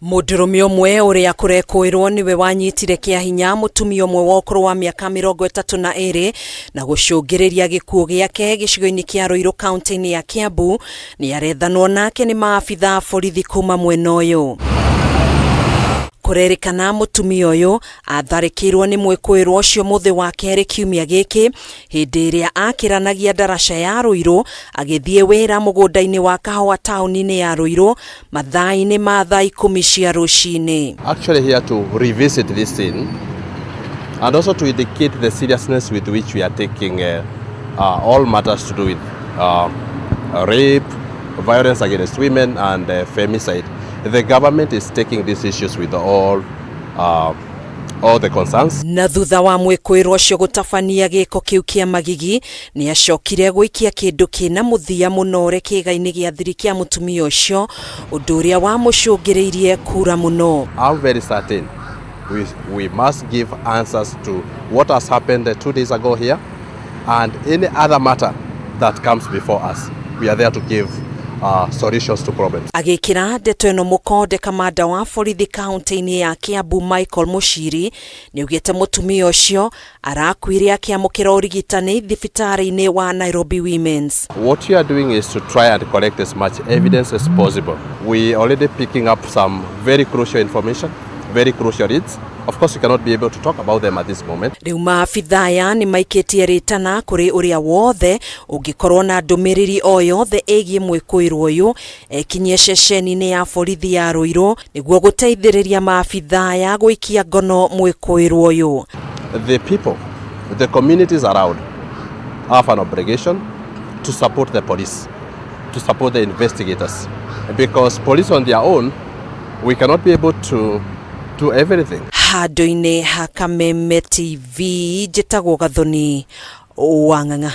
Muturume umwe uria kurekwirwo niwe wanyitire kiahinya mutumia umwe wa ukuru wa miaka 32 na gucungiriria gikuo giake gicigo-ini kia Ruiru county-ini ya Kiambu ni arethanwo nake ni maabitha borithi kuma mwena uyu. Kurerikana mutumia uyu atharikirwo ni mwikwirwo ucio muthi wa keri kiumia giki hindi iria akiranagia daraca ya Ruiru agithie wira mugunda-ini wa kahua tauni-ini ya Ruiru mathaa-ini ma thaa 10 cia rucini. Actually here to revisit this scene and also to indicate the seriousness with which we are taking all matters to do with rape, violence against women and femicide. The government is taking these issues with all the concerns. Na thutha wa mwikwirwo ucio gutabania giko kiu kia magigi ni acokire gwikia kindu kina muthia muno rekiga-ini gia thiri kia mutumia ucio undu uria wa mucungiriirie kura muno. I'm very certain we must give answers to what has happened 2 days ago here and any other matter that comes before us. We are there to give solutions to problems. Agikira ndeto eno mukonde kamanda wa borithi county-ini ya Kiambu Michael Mushiri ni ugite mutumia ucio arakwire akiamukira urigitani thibitari-ini wa Nairobi Women's. What we are doing is to try and collect as much evidence as possible. We are already picking up some very crucial information, very crucial leads. Of course, we cannot be able to talk about them at this moment. Riu maabitha aya ni maikitie ritana kuri uria wothe ungikorwo na ndumiriri o yothe egie mwikwirwo uyu ekinyie ceceni-ini ya borithi ya Ruiru niguo guteithiriria maabitha aya gwikia ngono mwikwirwo uyu. The people, the communities around have an obligation to support the police, to support the investigators, because police on their own, we cannot be able to do everything. Handu-ini ha Kameme TV njitagwo Gathoni Wang'ang'a.